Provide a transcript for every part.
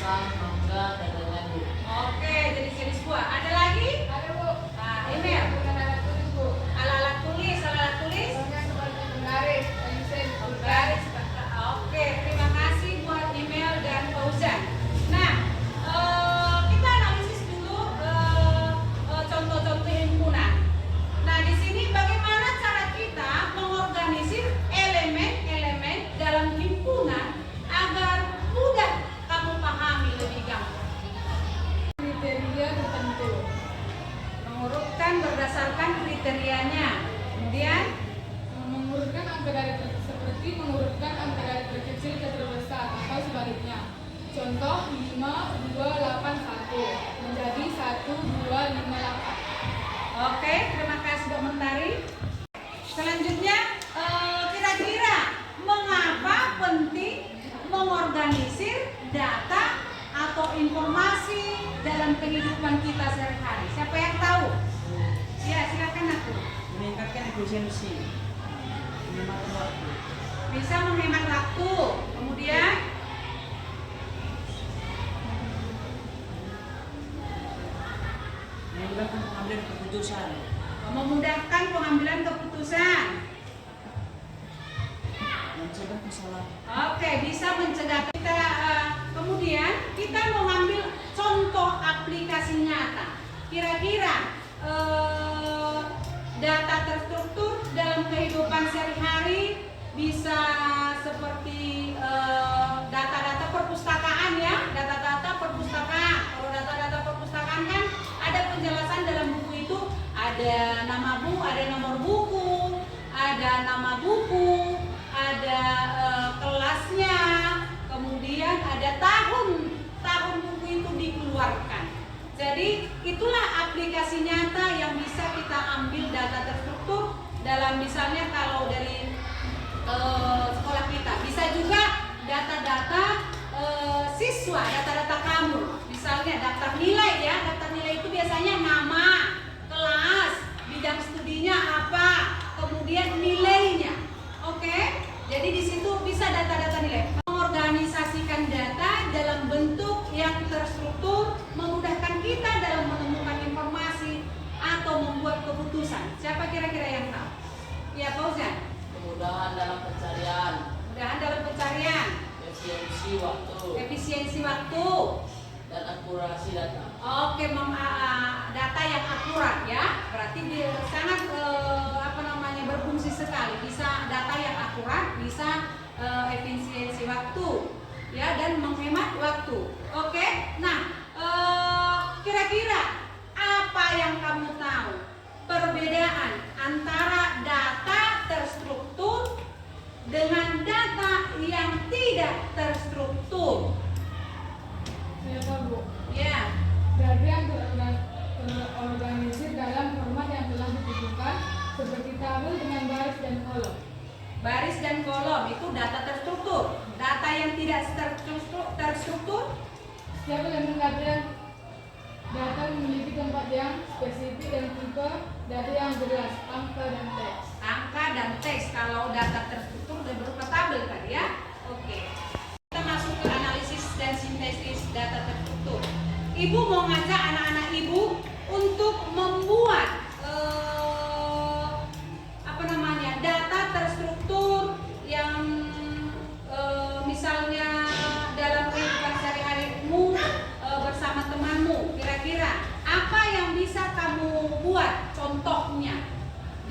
pisang, mangga, dan lain-lain, Bu. Oke, jadi jenis buah. Ada lagi? Ada, Bu. Nah, email. Bukan alat tulis, Bu. Alat tulis, alat tulis. Contohnya seperti penggaris, pensil, Garis. Oke, terima kasih buat email dan Fauzan. Nah, kita analisis dulu contoh-contoh himpunan. Nah, di sini bagaimana cara kita mengorganisir elemen-elemen dalam himpunan agar mudah kamu pahami lebih gampang. kriteria tertentu. Mengurutkan berdasarkan kriterianya. Kemudian Mengurutkan angka dari seperti mengurutkan angka dari terkecil ke terbesar atau sebaliknya. Contoh 5, 2, 8, 1 menjadi 1, 2, 5, 8. oke, terima kasih Mbak Mentari. Selanjutnya, kira-kira mengapa penting mengorganisir data atau informasi dalam kehidupan kita sehari-hari? Siapa yang tahu? Ya, silakan aku. Meningkatkan efisiensi, menghemat waktu. Bisa menghemat waktu. Kemudian Memudahkan pengambilan keputusan. memudahkan pengambilan keputusan. Mencegah kesalahan. Oke, bisa mencegah kita. Kemudian kita mengambil contoh aplikasi nyata. Kira-kira data terstruktur dalam kehidupan sehari-hari bisa seperti data-data perpustakaan ya, data-data perpustakaan. Kalau data-data perpustakaan kan ada penjelasan dalam buku itu, ada nama buku, ada nomor buku, ada nama buku, ada kelasnya, kemudian ada tahun buku itu dikeluarkan. Jadi itulah aplikasi nyata yang bisa kita ambil data terstruktur dalam, misalnya kalau dari sekolah kita. Bisa juga data-data siswa, data-data kamu. Misalnya daftar nilai ya, daftar nilai itu biasanya nama, kelas, bidang studinya apa, kemudian nilainya. Oke? Jadi di situ bisa data-data nilai. Mengorganisasikan data dalam bentuk yang terstruktur memudahkan kita dalam menemukan informasi atau membuat keputusan. Siapa kira-kira yang tahu? Ya, Fauzan. Kemudahan dalam pencarian. Kemudahan dalam pencarian. Efisiensi waktu. Efisiensi waktu. Dan akurasi data. Oke, data yang akurat ya. Berarti dia sangat berfungsi sekali. Bisa data yang akurat, bisa efisiensi waktu ya, dan menghemat waktu. Oke. Nah, kira-kira apa yang kamu tahu perbedaan antara data terstruktur dengan data yang tidak terstruktur? Saya tahu, Bu. Ya. Data yang terorganisir dalam format yang telah ditentukan seperti tabel dengan baris dan kolom. Baris dan kolom itu data terstruktur. Data yang tidak terstruktur, Setiap elemen data memiliki tempat yang spesifik dan tipe data yang jelas, angka dan teks. angka dan teks. Kalau data terstruktur udah berupa tabel tadi ya. Oke. Kita masuk ke analisis dan sintesis data terstruktur. Ibu mau ngajak anak-anak ibu untuk membuat data terstruktur yang misalnya dalam kehidupan sehari-harimu bersama temanmu. Kira-kira apa yang bisa kamu buat contohnya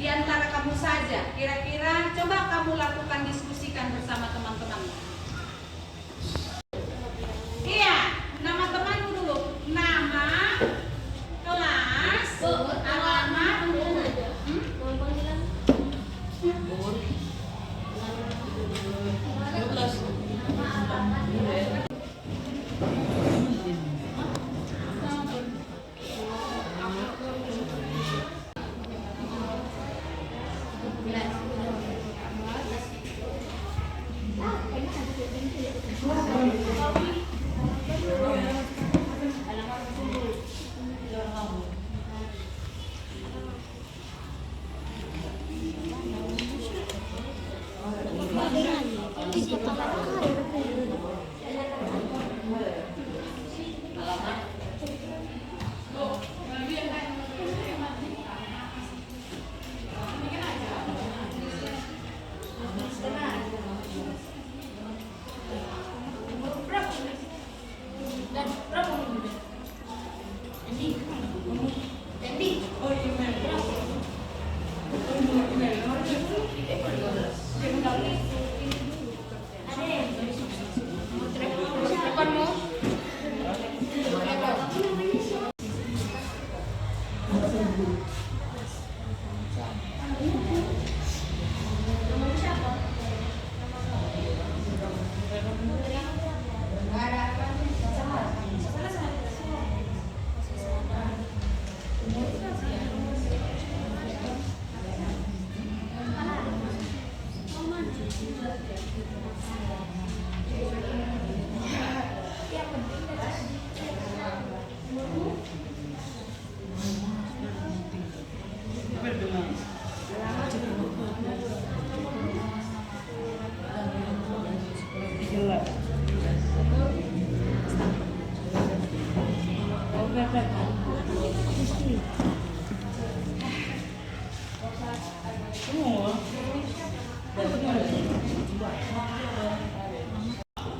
di antara kamu saja? Kira-kira coba kamu lakukan, diskusikan bersama teman-temanmu. Iya, nama temanmu dulu. Nama, kelas,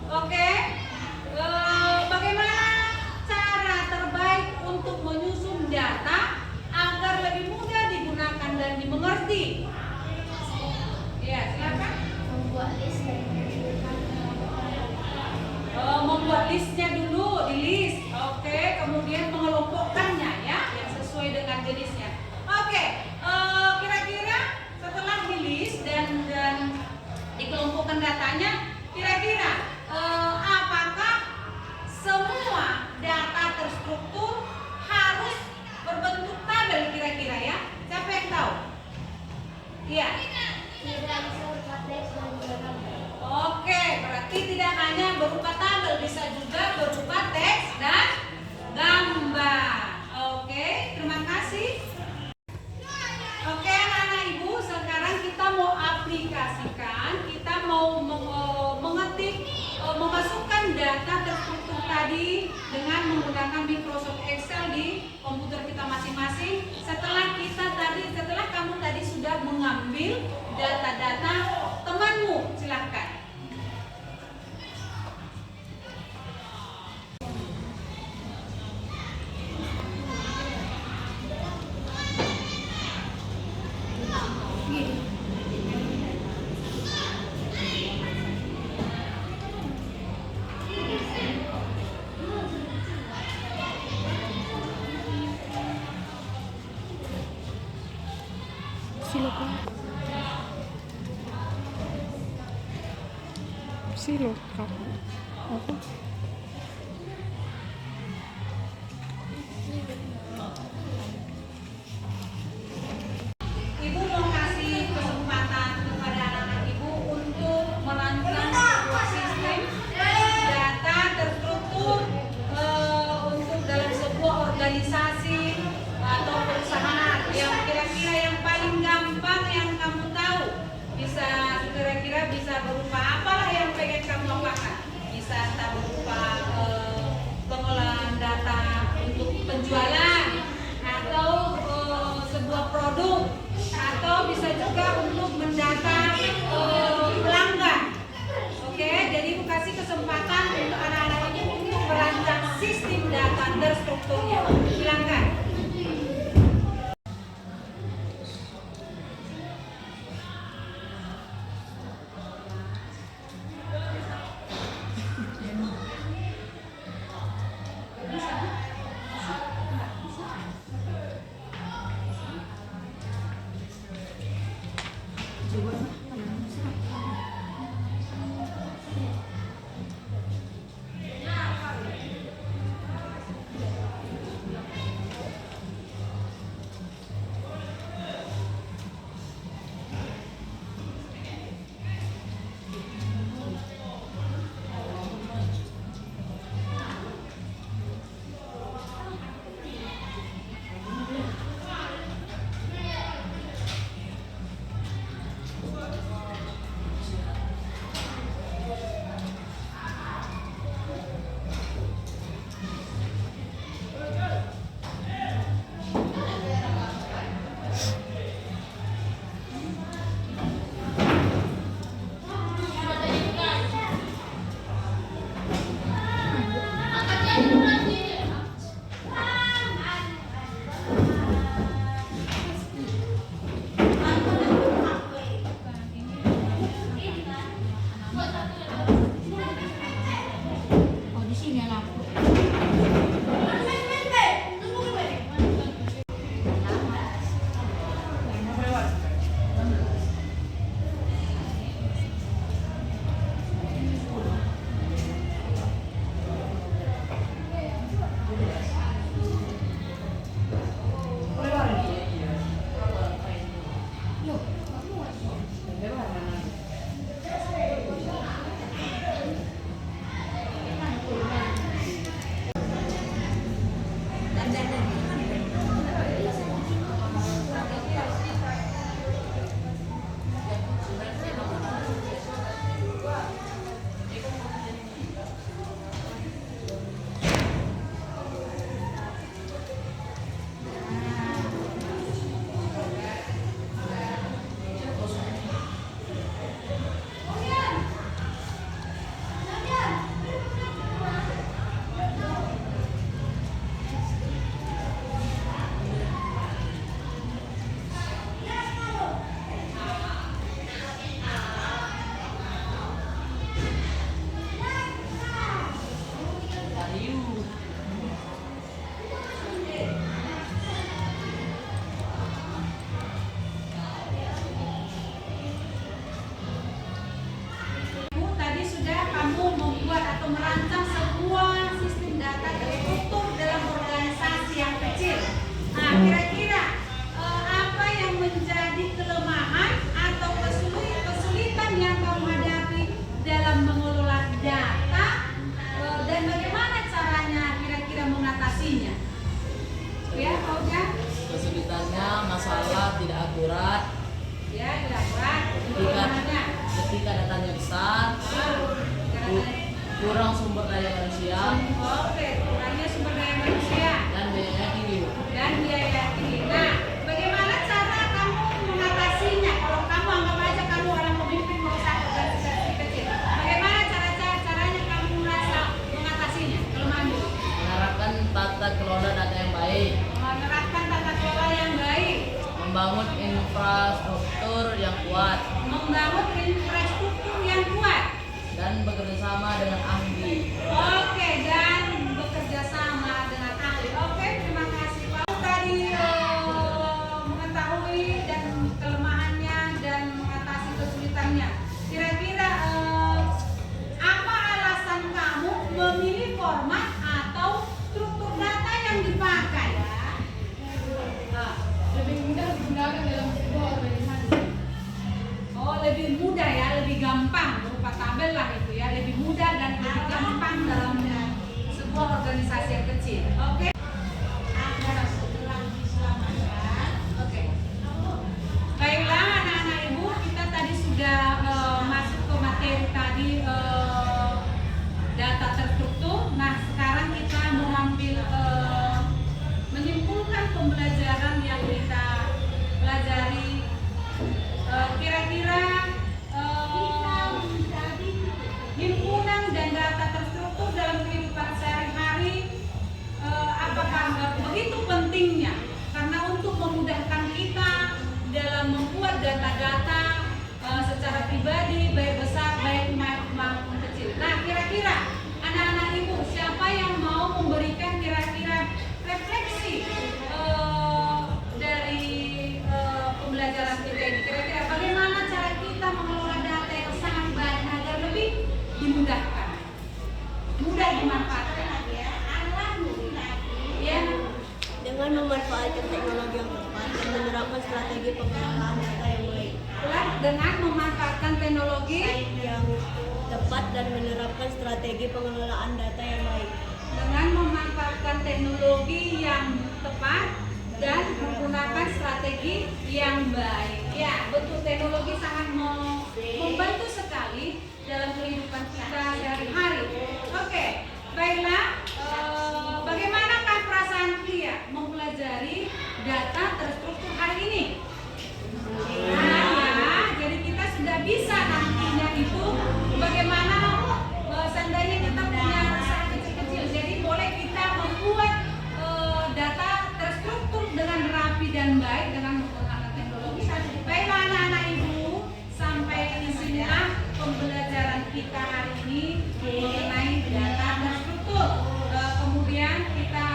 Oke, bagaimana cara terbaik untuk menyusun data agar lebih mudah digunakan dan dimengerti? Ya, silakan. Membuat listnya dulu, di list. Oke, kemudian mengelompokkannya ya, yang sesuai dengan jenisnya. Oke, kira-kira setelah di list dan dikelompokkan datanya, kira-kira apakah semua data terstruktur harus berbentuk tabel kira-kira ya? Siapa yang tahu? Iya. Oke, berarti tidak hanya berupa tabel, bisa juga berupa teks dan gambar. Oke, terima kasih. Oke, anak-anak ibu, sekarang kita mau aplikasikan, kita mau mengetik, memasukkan data terstruktur tadi dengan menggunakan Microsoft Excel di komputer kita masing-masing. Setelah kamu tadi sudah mengambil data-data temanmu, silahkan. Silakan. Apa? Ibu mau kasih kesempatan kepada anak-anak ibu untuk merancang sebuah sistem data terstruktur untuk dalam sebuah organisasi atau perusahaan yang kira-kira yang paling gampang yang kamu tahu. Bisa kira-kira bisa berupa apalah yang pengen kamu apakan. Bisa entah berupa pengolahan data untuk penjualan atau sebuah produk, atau bisa juga untuk mendata pelanggan. Oke, jadi ibu kasih kesempatan untuk anak-anak ini untuk merancang sistem data terstrukturnya. Silakan. kurang sumber daya manusia Oke, kurangnya sumber daya manusia dan biayanya tinggi, Bu. dan biaya tinggi. Nah, bagaimana cara kamu mengatasinya? Kalau kamu anggap aja kamu orang pemimpin perusahaan organisasi kecil, bagaimana caranya kamu merasa mengatasinya? Kelemahan itu? Menerapkan tata kelola data yang baik, Menerapkan tata kelola yang baik, membangun infrastruktur yang kuat, membangun infrastruktur yang kuat. dan bekerja sama dengan ahli. Oke, dan bekerja sama dengan ahli. Oke, terima kasih Pak. Tadi mengetahui dan kelemahannya dan mengatasi kesulitannya. Kira-kira apa alasan kamu memilih format atau struktur data yang dipakai? Nah, Lebih mudah digunakan dalam sebuah organisasi. oh, lebih mudah ya, lebih gampang berupa tabel lah itu ya, lebih mudah dan lebih gampang dalam sebuah organisasi yang kecil. Oke. Oke. Baiklah anak-anak ibu, kita tadi sudah masuk ke materi tadi data terstruktur. Nah sekarang kita mengambil menyimpulkan pembelajaran yang kita pelajari. Kira-kira himpunan dan data terstruktur dalam kehidupan sehari-hari apakah begitu pentingnya? Karena untuk memudahkan kita dalam membuat data-data secara pribadi, baik besar, baik maupun kecil. Nah, kira-kira anak-anak ibu, siapa yang mau memberikan kira-kira refleksi dari pembelajaran kita ini? Kira-kira bagaimana cara kita mengelola data yang sangat baik agar lebih dimudahkan, mudah dimanfaatkan? Ya, Dengan memanfaatkan teknologi yang tepat dan menerapkan strategi pengelolaan data yang baik. dengan memanfaatkan teknologi Yang tepat dan menerapkan strategi pengelolaan data yang baik. dengan memanfaatkan teknologi yang tepat dan menggunakan strategi yang baik. Ya, betul, teknologi sangat membantu sekali dalam kehidupan kita sehari-hari. Oke, baiklah. Bagaimanakah perasaan Pria mempelajari data terstruktur hari ini? Nah, ya, jadi kita sudah bisa nantinya itu bagaimana seandainya kita punya usaha kecil-kecil, jadi boleh kita membuat data terstruktur dengan rapi dan baik dengan menggunakan teknologi. Baiklah anak-anak ibu, sampai di sinilah pembelajaran kita hari ini mengenai data terstruktur. Kemudian kita